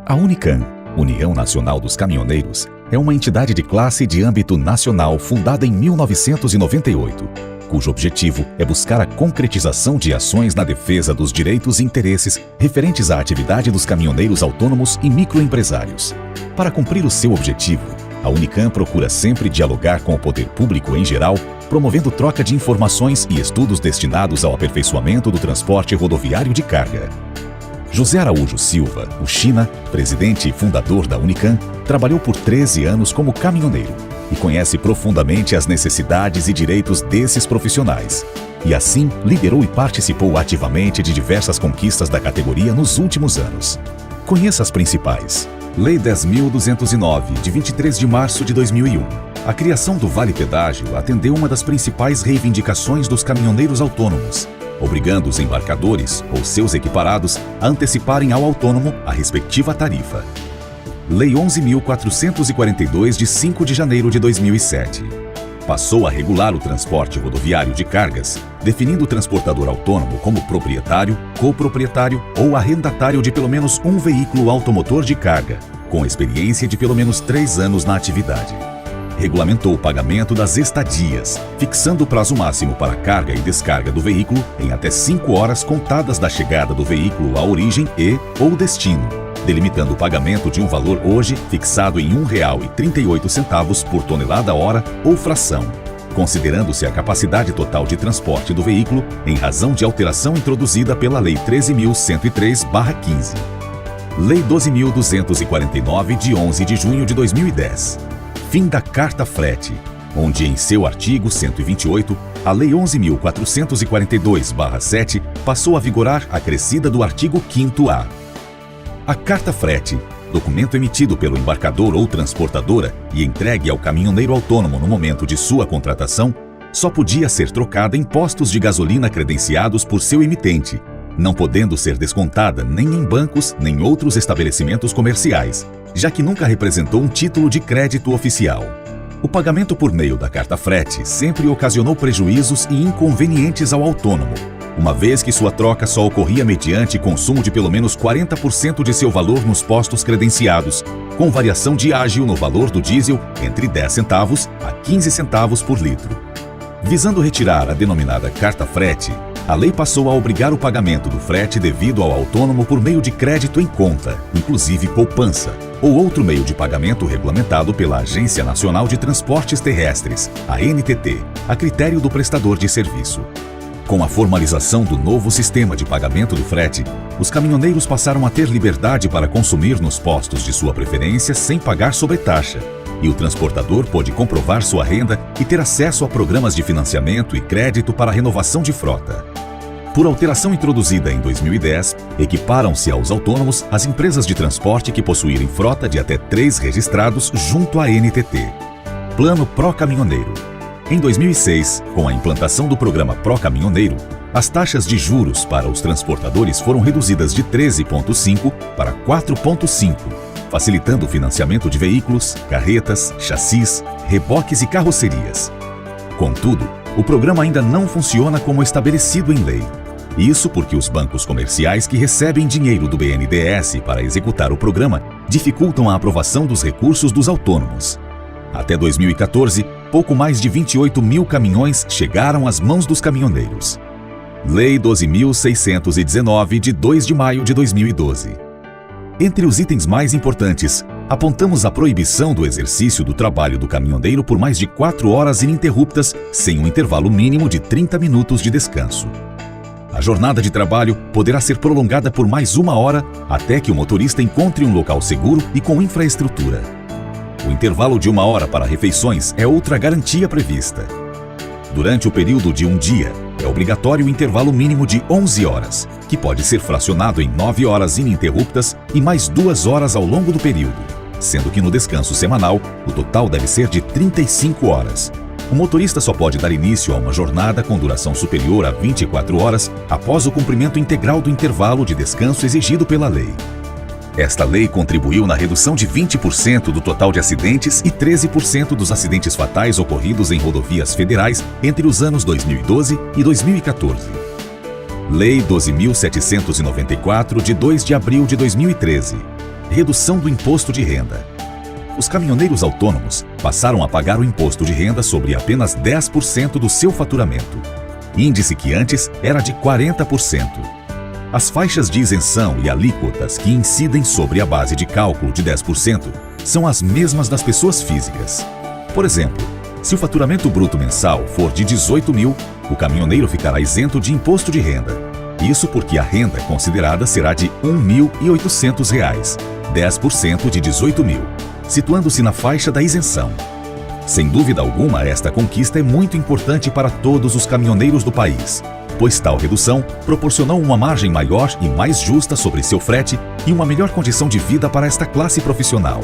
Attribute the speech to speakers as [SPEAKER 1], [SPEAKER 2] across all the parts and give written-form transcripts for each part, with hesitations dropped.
[SPEAKER 1] A Unicam, União Nacional dos Caminhoneiros, é uma entidade de classe de âmbito nacional fundada em 1998, cujo objetivo é buscar a concretização de ações na defesa dos direitos e interesses referentes à atividade dos caminhoneiros autônomos e microempresários. Para cumprir o seu objetivo, a Unicam procura sempre dialogar com o poder público em geral, promovendo troca de informações e estudos destinados ao aperfeiçoamento do transporte rodoviário de carga. José Araújo Silva, o China, presidente e fundador da Unicam, trabalhou por 13 anos como caminhoneiro e conhece profundamente as necessidades e direitos desses profissionais. E assim, liderou e participou ativamente de diversas conquistas da categoria nos últimos anos. Conheça as principais. Lei 10.209, de 23 de março de 2001. A criação do Vale Pedágio atendeu uma das principais reivindicações dos caminhoneiros autônomos, obrigando os embarcadores ou seus equiparados a anteciparem ao autônomo a respectiva tarifa. Lei 11.442, de 5 de janeiro de 2007. Passou a regular o transporte rodoviário de cargas, definindo o transportador autônomo como proprietário, coproprietário ou arrendatário de pelo menos um veículo automotor de carga, com experiência de pelo menos 3 anos na atividade. Regulamentou o pagamento das estadias, fixando o prazo máximo para carga e descarga do veículo em até 5 horas contadas da chegada do veículo à origem ou destino, delimitando o pagamento de um valor hoje fixado em R$ 1,38 por tonelada-hora ou fração, considerando-se a capacidade total de transporte do veículo em razão de alteração introduzida pela Lei 13.103/15. Lei 12.249, de 11 de junho de 2010. Fim da Carta Frete, onde em seu artigo 128, a Lei 11.442/7 passou a vigorar acrescida do artigo 5º-A. A Carta Frete, documento emitido pelo embarcador ou transportadora e entregue ao caminhoneiro autônomo no momento de sua contratação, só podia ser trocada em postos de gasolina credenciados por seu emitente, não podendo ser descontada nem em bancos nem outros estabelecimentos comerciais, já que nunca representou um título de crédito oficial. O pagamento por meio da carta frete sempre ocasionou prejuízos e inconvenientes ao autônomo, uma vez que sua troca só ocorria mediante consumo de pelo menos 40% de seu valor nos postos credenciados, com variação de ágio no valor do diesel entre 10 centavos a 15 centavos por litro. Visando retirar a denominada carta frete, a lei passou a obrigar o pagamento do frete devido ao autônomo por meio de crédito em conta, inclusive poupança, ou outro meio de pagamento regulamentado pela Agência Nacional de Transportes Terrestres, a ANTT, a critério do prestador de serviço. Com a formalização do novo sistema de pagamento do frete, os caminhoneiros passaram a ter liberdade para consumir nos postos de sua preferência sem pagar sobretaxa, e o transportador pôde comprovar sua renda e ter acesso a programas de financiamento e crédito para renovação de frota. Por alteração introduzida em 2010, equiparam-se aos autônomos as empresas de transporte que possuírem frota de até 3 registrados junto à ANTT. Plano Pro Caminhoneiro. Em 2006, com a implantação do programa Pro Caminhoneiro, as taxas de juros para os transportadores foram reduzidas de 13,5 para 4,5, facilitando o financiamento de veículos, carretas, chassis, reboques e carrocerias. Contudo, o programa ainda não funciona como estabelecido em lei. Isso porque os bancos comerciais que recebem dinheiro do BNDES para executar o programa dificultam a aprovação dos recursos dos autônomos. Até 2014, pouco mais de 28 mil caminhões chegaram às mãos dos caminhoneiros. Lei 12.619, de 2 de maio de 2012. Entre os itens mais importantes, apontamos a proibição do exercício do trabalho do caminhoneiro por mais de 4 horas ininterruptas, sem um intervalo mínimo de 30 minutos de descanso. A jornada de trabalho poderá ser prolongada por mais 1 hora até que o motorista encontre um local seguro e com infraestrutura. O intervalo de 1 hora para refeições é outra garantia prevista. Durante o período de um dia, é obrigatório o intervalo mínimo de 11 horas, que pode ser fracionado em 9 horas ininterruptas e mais 2 horas ao longo do período, sendo que no descanso semanal, o total deve ser de 35 horas. O motorista só pode dar início a uma jornada com duração superior a 24 horas após o cumprimento integral do intervalo de descanso exigido pela lei. Esta lei contribuiu na redução de 20% do total de acidentes e 13% dos acidentes fatais ocorridos em rodovias federais entre os anos 2012 e 2014. Lei 12.794, de 2 de abril de 2013. redução do imposto de renda. Os caminhoneiros autônomos passaram a pagar o imposto de renda sobre apenas 10% do seu faturamento, índice que antes era de 40%. As faixas de isenção e alíquotas que incidem sobre a base de cálculo de 10% são as mesmas das pessoas físicas. Por exemplo, se o faturamento bruto mensal for de 18 mil, o caminhoneiro ficará isento de imposto de renda. Isso porque a renda considerada será de R$ 1.800, 10% de 18 mil, situando-se na faixa da isenção. Sem dúvida alguma, esta conquista é muito importante para todos os caminhoneiros do país, pois tal redução proporcionou uma margem maior e mais justa sobre seu frete e uma melhor condição de vida para esta classe profissional.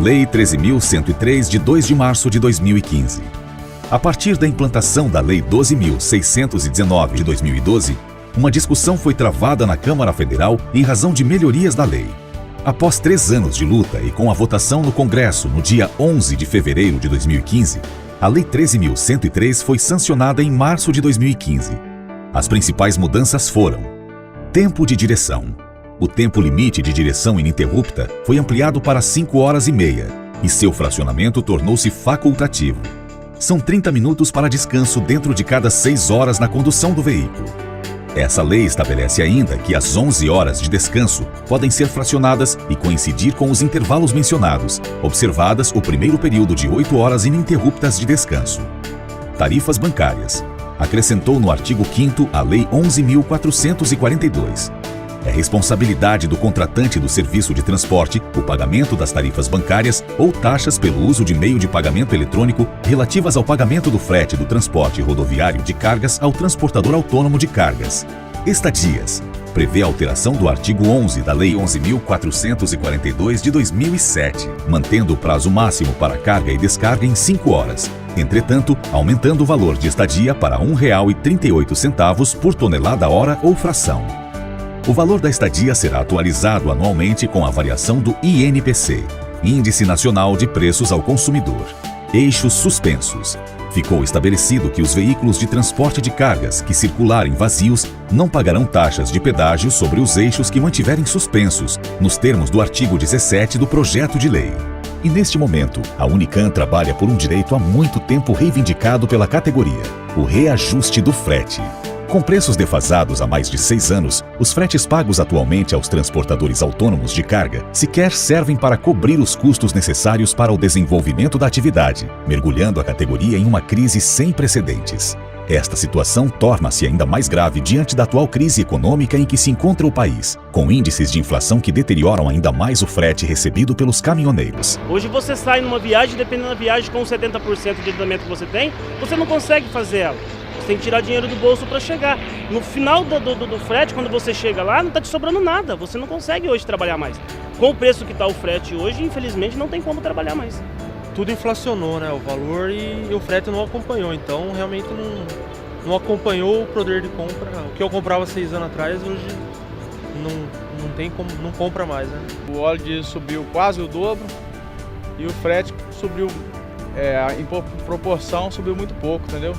[SPEAKER 1] Lei 13.103, de 2 de março de 2015. A partir da implantação da Lei 12.619, de 2012, uma discussão foi travada na Câmara Federal em razão de melhorias da lei. Após 3 anos de luta e com a votação no Congresso no dia 11 de fevereiro de 2015, a Lei 13.103 foi sancionada em março de 2015. As principais mudanças foram: tempo de direção. O tempo limite de direção ininterrupta foi ampliado para 5 horas e meia e seu fracionamento tornou-se facultativo. São 30 minutos para descanso dentro de cada 6 horas na condução do veículo. Essa lei estabelece ainda que as 11 horas de descanso podem ser fracionadas e coincidir com os intervalos mencionados, observadas o primeiro período de 8 horas ininterruptas de descanso. Tarifas bancárias. Acrescentou no artigo 5º a Lei 11.442. É responsabilidade do contratante do serviço de transporte o pagamento das tarifas bancárias ou taxas pelo uso de meio de pagamento eletrônico relativas ao pagamento do frete do transporte rodoviário de cargas ao transportador autônomo de cargas. Estadias. Prevê a alteração do artigo 11 da Lei 11.442 de 2007, mantendo o prazo máximo para carga e descarga em 5 horas. Entretanto, aumentando o valor de estadia para R$ 1,38 por tonelada-hora ou fração. O valor da estadia será atualizado anualmente com a variação do INPC, Índice Nacional de Preços ao Consumidor. Eixos suspensos. Ficou estabelecido que os veículos de transporte de cargas que circularem vazios não pagarão taxas de pedágio sobre os eixos que mantiverem suspensos, nos termos do artigo 17 do projeto de lei. E neste momento, a Unicam trabalha por um direito há muito tempo reivindicado pela categoria: o reajuste do frete. Com preços defasados há mais de 6 anos, os fretes pagos atualmente aos transportadores autônomos de carga sequer servem para cobrir os custos necessários para o desenvolvimento da atividade, mergulhando a categoria em uma crise sem precedentes. Esta situação torna-se ainda mais grave diante da atual crise econômica em que se encontra o país, com índices de inflação que deterioram ainda mais o frete recebido pelos caminhoneiros.
[SPEAKER 2] Hoje você sai numa viagem, dependendo da viagem, com 70% de endividamento que você tem, você não consegue fazer ela. Você tem que tirar dinheiro do bolso para chegar. No final do frete, quando você chega lá, não está te sobrando nada. Você não consegue hoje trabalhar mais. Com o preço que está o frete hoje, infelizmente, não tem como trabalhar mais.
[SPEAKER 3] Tudo inflacionou, né? O valor e o frete não acompanhou. Então, realmente não acompanhou o poder de compra. O que eu comprava 6 anos atrás, hoje não tem como, não compra mais, né?
[SPEAKER 4] O óleo diesel subiu quase o dobro e o frete subiu, em proporção, subiu muito pouco, entendeu?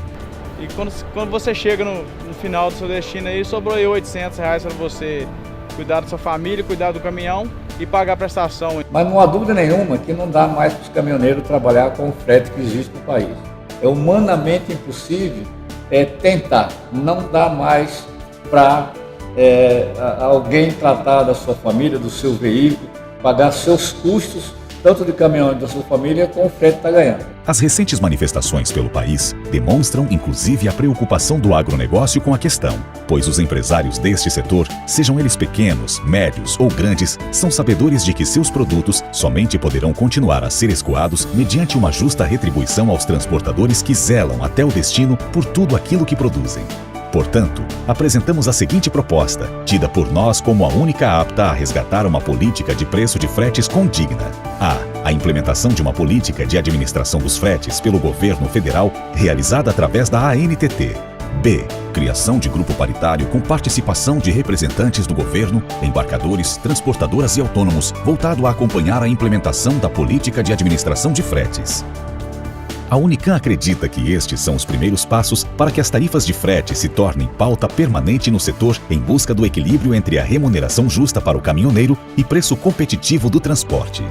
[SPEAKER 4] E quando você chega no final do seu destino aí, sobrou aí R$ 800 para você cuidar da sua família, cuidar do caminhão e pagar a prestação.
[SPEAKER 5] Mas não há dúvida nenhuma que não dá mais para os caminhoneiros trabalhar com o frete que existe no país. É humanamente impossível tentar. Não dá mais para alguém tratar da sua família, do seu veículo, pagar seus custos, tanto de caminhão da sua família, como o frete está ganhando.
[SPEAKER 1] As recentes manifestações pelo país demonstram, inclusive, a preocupação do agronegócio com a questão, pois os empresários deste setor, sejam eles pequenos, médios ou grandes, são sabedores de que seus produtos somente poderão continuar a ser escoados mediante uma justa retribuição aos transportadores que zelam até o destino por tudo aquilo que produzem. Portanto, apresentamos a seguinte proposta, tida por nós como a única apta a resgatar uma política de preço de fretes condigna. A implementação de uma política de administração dos fretes pelo governo federal, realizada através da ANTT. B. Criação de grupo paritário com participação de representantes do governo, embarcadores, transportadoras e autônomos, voltado a acompanhar a implementação da política de administração de fretes. A Unicam acredita que estes são os primeiros passos para que as tarifas de frete se tornem pauta permanente no setor em busca do equilíbrio entre a remuneração justa para o caminhoneiro e preço competitivo do transporte.